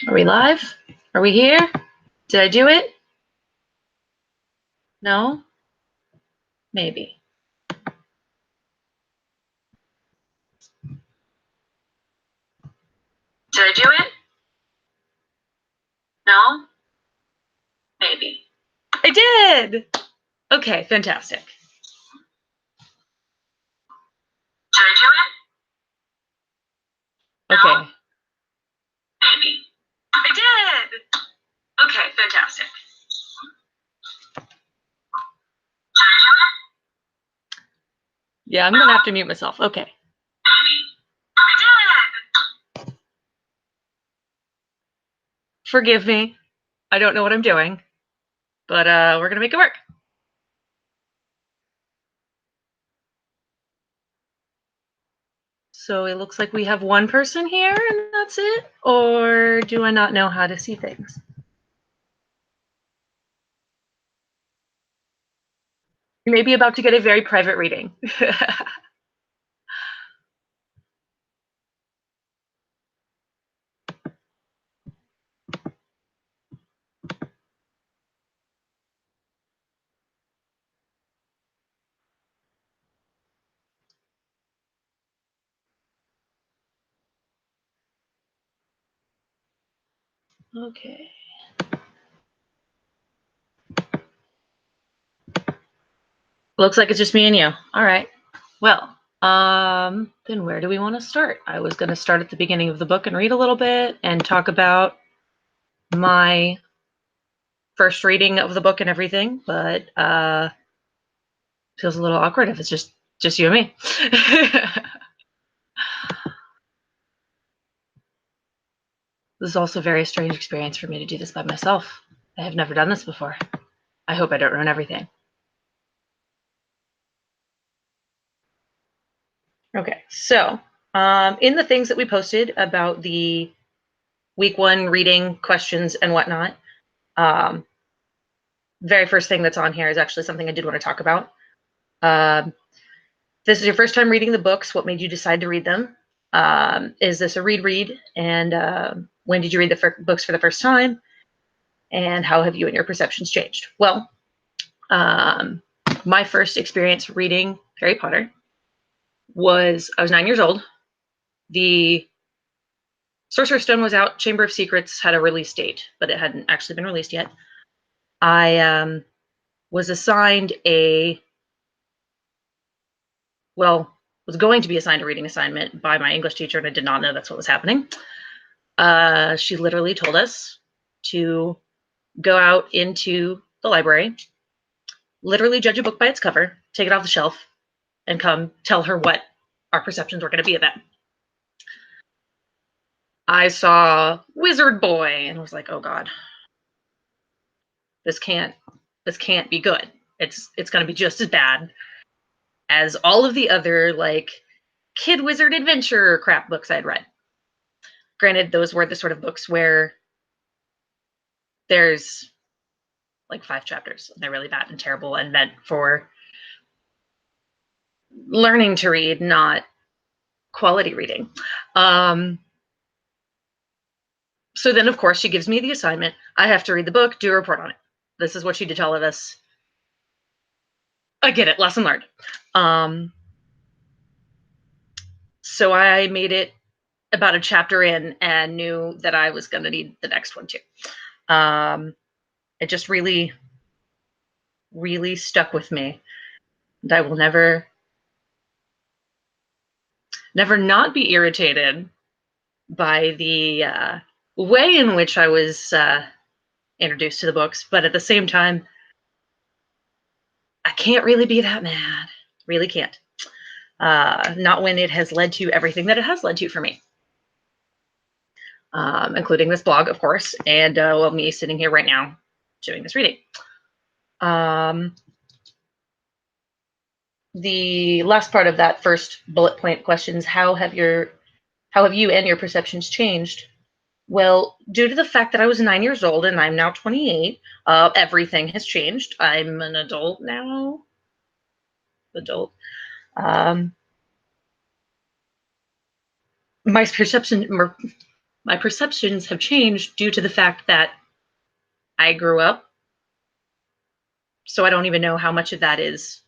Are we live? Are we here? Did I do it? No? Maybe. Did I do it? No? Maybe. I did! Okay, fantastic. Did I do it? Okay. No? Maybe. I did! Okay, fantastic. Yeah, I'm gonna have to mute myself. Okay. I did! Forgive me. I don't know what I'm doing, but we're gonna make it work. So it looks like we have one person here and that's it? Or do I not know how to see things? You may be about to get a very private reading. Okay. Looks like it's just me and you. All right. Well, then where do we want to start? I was going to start at the beginning of the book and read a little bit and talk about my first reading of the book and everything, but feels a little awkward if it's just you and me. This is also a very strange experience for me to do this by myself. I have never done this before. I hope I don't ruin everything. Okay, so in the things that we posted about the week 1 reading questions and whatnot, very first thing that's on here is actually something I did want to talk about. This is your first time reading the books. What made you decide to read them? Is this a read? And when did you read the books for the first time? And how have you and your perceptions changed? Well, my first experience reading Harry Potter was, I was 9 years old. The Sorcerer's Stone was out. Chamber of Secrets had a release date, but it hadn't actually been released yet. I was assigned was going to be assigned a reading assignment by my English teacher, and I did not know that's what was happening. She literally told us to go out into the library, literally judge a book by its cover, take it off the shelf, and come tell her what our perceptions were going to be of it. I saw Wizard Boy and was like, oh God, this can't be good. It's going to be just as bad as all of the other like kid wizard adventure crap books I'd read. Granted, those were the sort of books where there's like 5 chapters. They're really bad and terrible and meant for learning to read, not quality reading. So then, of course, she gives me the assignment. I have to read the book, do a report on it. This is what she did tell us. I get it. Lesson learned. So I made it about a chapter in and knew that I was going to need the next one too. It just really, really stuck with me. And I will never not be irritated by the way in which I was introduced to the books, but at the same time, I can't really be that mad. Really can't. Not when it has led to everything that it has led to for me. Including this blog, of course, and me sitting here right now doing this reading. The last part of that first bullet point questions, how have you and your perceptions changed? Well, due to the fact that I was 9 years old and I'm now 28, everything has changed. I'm an adult now. My my perceptions have changed due to the fact that I grew up. So I don't even know how much of that is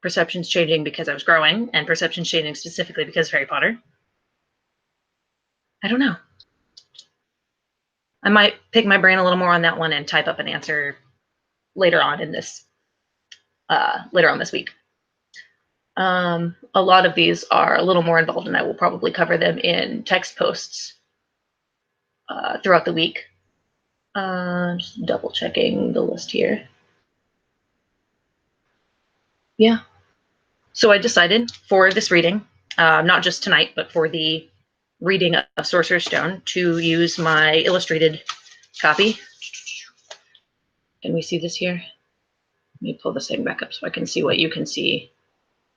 perceptions changing because I was growing and perceptions changing specifically because of Harry Potter. I don't know. I might pick my brain a little more on that one and type up an answer later on in this week. A lot of these are a little more involved, and I will probably cover them in text posts throughout the week. Just double checking the list here. Yeah. So I decided for this reading, not just tonight, but for the reading of Sorcerer's Stone, to use my illustrated copy. Can we see this here? Let me pull this thing back up so I can see what you can see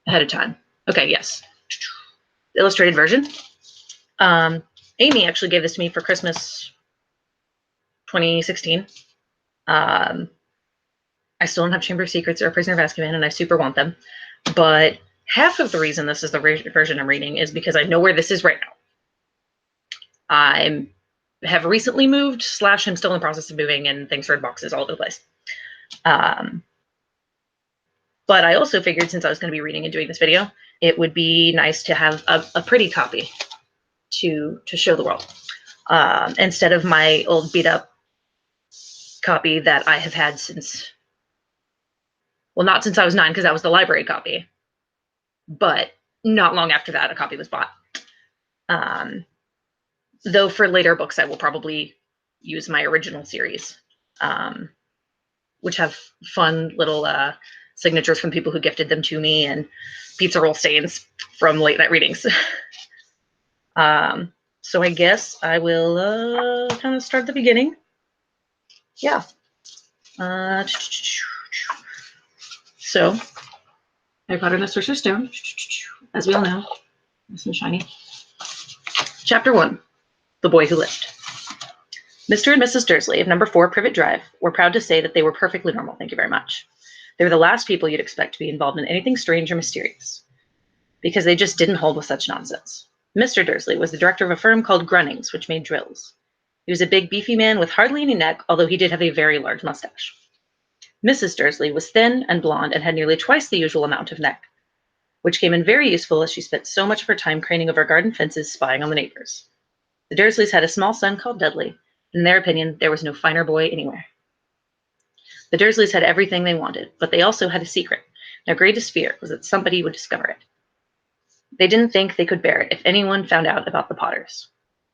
ahead of time. Okay, yes. Illustrated version. Amy actually gave this to me for Christmas 2016. I still don't have Chamber of Secrets or Prisoner of Azkaban, and I super want them. But half of the reason this is the version I'm reading is because I know where this is right now. I have recently moved, / I'm still in the process of moving, and things are in boxes all over the place. But I also figured, since I was going to be reading and doing this video, it would be nice to have a pretty copy to show the world, instead of my old beat up copy that I have had since, well, not since I was 9, because that was the library copy, but not long after that a copy was bought. Though for later books I will probably use my original series, which have fun little signatures from people who gifted them to me and pizza roll stains from late night readings. So I guess I will kind of start at the beginning. Yeah. So, Harry Potter and the Sorcerer's Stone, as we all know, nice and shiny. Chapter 1, The Boy Who Lived. Mr. and Mrs. Dursley of number 4 Privet Drive were proud to say that they were perfectly normal, thank you very much. They were the last people you'd expect to be involved in anything strange or mysterious, because they just didn't hold with such nonsense. Mr. Dursley was the director of a firm called Grunnings, which made drills. He was a big, beefy man with hardly any neck, although he did have a very large mustache. Mrs. Dursley was thin and blonde and had nearly twice the usual amount of neck, which came in very useful as she spent so much of her time craning over garden fences spying on the neighbors. The Dursleys had a small son called Dudley, and in their opinion, there was no finer boy anywhere. The Dursleys had everything they wanted, but they also had a secret. Their greatest fear was that somebody would discover it. They didn't think they could bear it if anyone found out about the Potters.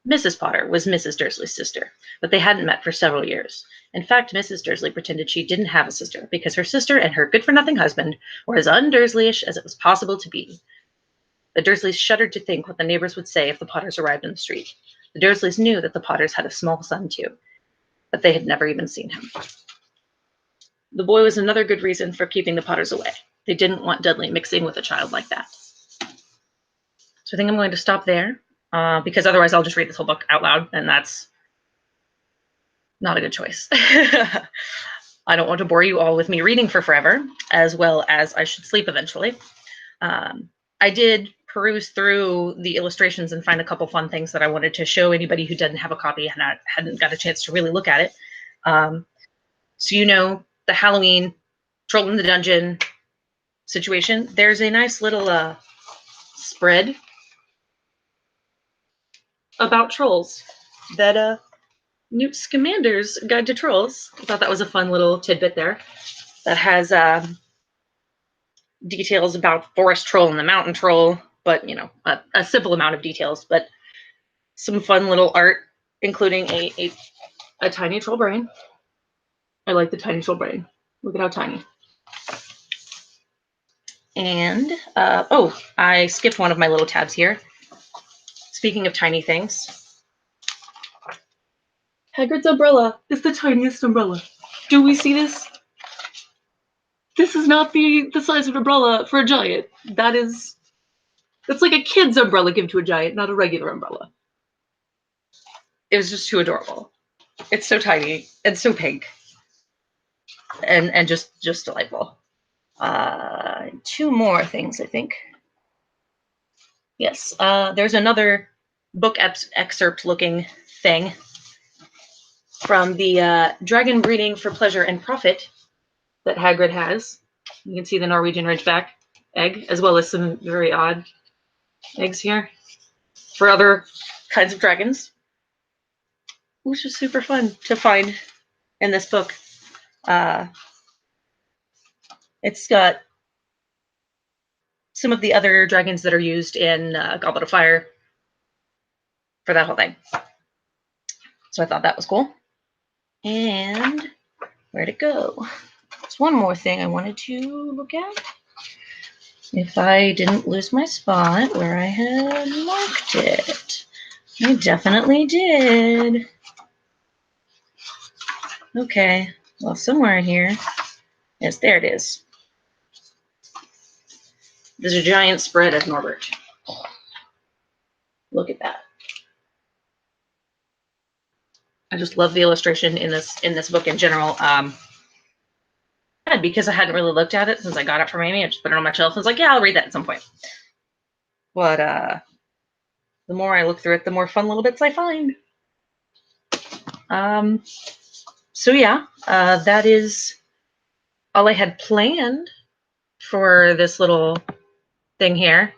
Mrs. Potter was Mrs. Dursley's sister, but they hadn't met for several years. In fact, Mrs. Dursley pretended she didn't have a sister because her sister and her good-for-nothing husband were as un-Dursleyish as it was possible to be. The Dursleys shuddered to think what the neighbors would say if the Potters arrived in the street. The Dursleys knew that the Potters had a small son too, but they had never even seen him. The boy was another good reason for keeping the Potters away. They didn't want Dudley mixing with a child like that. So I think I'm going to stop there, because otherwise I'll just read this whole book out loud, and that's not a good choice. I don't want to bore you all with me reading for forever, as well as I should sleep eventually. I did peruse through the illustrations and find a couple fun things that I wanted to show anybody who didn't have a copy and hadn't got a chance to really look at it. So you know, the Halloween Troll in the Dungeon situation, there's a nice little spread about trolls that Newt Scamander's Guide to Trolls. I thought that was a fun little tidbit there that has details about forest troll and the mountain troll, but you know, a simple amount of details, but some fun little art, including a tiny troll brain. I like the tiny troll brain. Look at how tiny. And oh, I skipped one of my little tabs here. Speaking of tiny things, Hagrid's umbrella is the tiniest umbrella. Do we see this? This is not the size of an umbrella for a giant. That's like a kid's umbrella given to a giant, not a regular umbrella. It was just too adorable. It's so tiny and so pink, and just delightful. 2 more things, I think. Yes, there's another book excerpt looking thing from the dragon breeding for pleasure and profit that Hagrid has. You can see the Norwegian Ridgeback egg, as well as some very odd eggs here for other kinds of dragons, which is super fun to find in this book. It's got some of the other dragons that are used in Goblet of Fire for that whole thing. So I thought that was cool. And where'd it go? There's one more thing I wanted to look at. If I didn't lose my spot where I had marked it. I definitely did. Okay, well, somewhere in here. Yes, there it is. There's a giant spread of Norbert. Look at that. I just love the illustration in this book in general. Because I hadn't really looked at it since I got it from Amy. I just put it on my shelf and was like, yeah, I'll read that at some point. But the more I look through it, the more fun little bits I find. So yeah, that is all I had planned for this little thing here.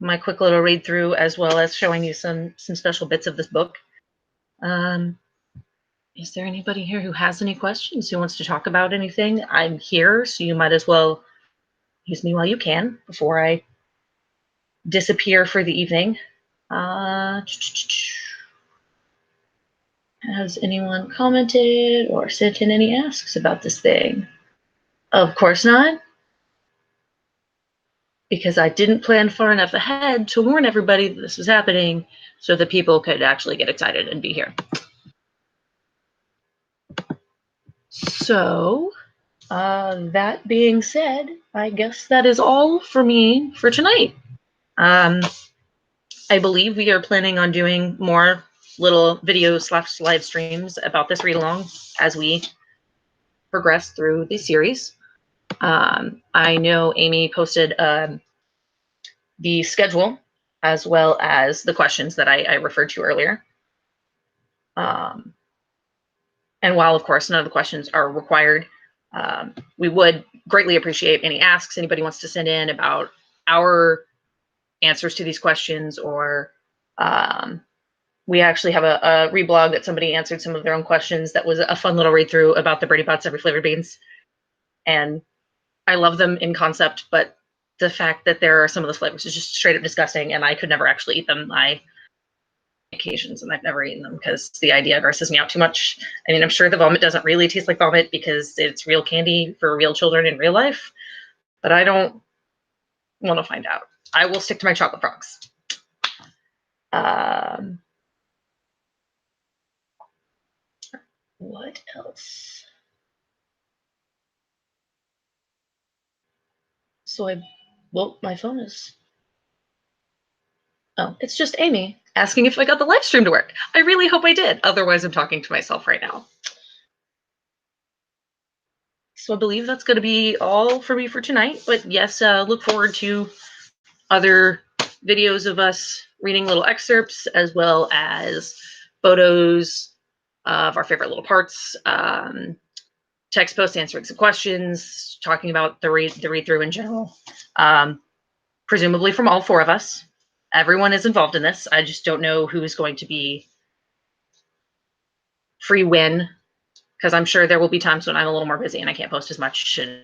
My quick little read through, as well as showing you some special bits of this book. Is there anybody here who has any questions, who wants to talk about anything? I'm here, so you might as well use me while you can before I disappear for the evening. Has anyone commented or sent in any asks about this thing? Of course not, because I didn't plan far enough ahead to warn everybody that this was happening so that people could actually get excited and be here. So, that being said, I guess that is all for me for tonight. I believe we are planning on doing more little videos / live streams about this read along as we progress through the series. I know Amy posted the schedule as well as the questions that I referred to earlier. And while, of course, none of the questions are required, we would greatly appreciate any asks anybody wants to send in about our answers to these questions, or we actually have a reblog that somebody answered some of their own questions that was a fun little read through about the Brady Butts every flavored beans. And I love them in concept, but the fact that there are some of those flavors is just straight up disgusting, and I could never actually eat them. Occasions, and I've never eaten them because the idea grosses me out too much. I mean, I'm sure the vomit doesn't really taste like vomit because it's real candy for real children in real life, but I don't want to find out. I will stick to my chocolate frogs. What else? So well, my phone is, oh, it's just Amy asking if I got the live stream to work. I really hope I did. Otherwise, I'm talking to myself right now. So I believe that's going to be all for me for tonight. But yes, look forward to other videos of us reading little excerpts, as well as photos of our favorite little parts, text posts answering some questions, talking about the read through in general, presumably from all four of us. Everyone is involved in this. I just don't know who is going to be free when, because I'm sure there will be times when I'm a little more busy and I can't post as much. And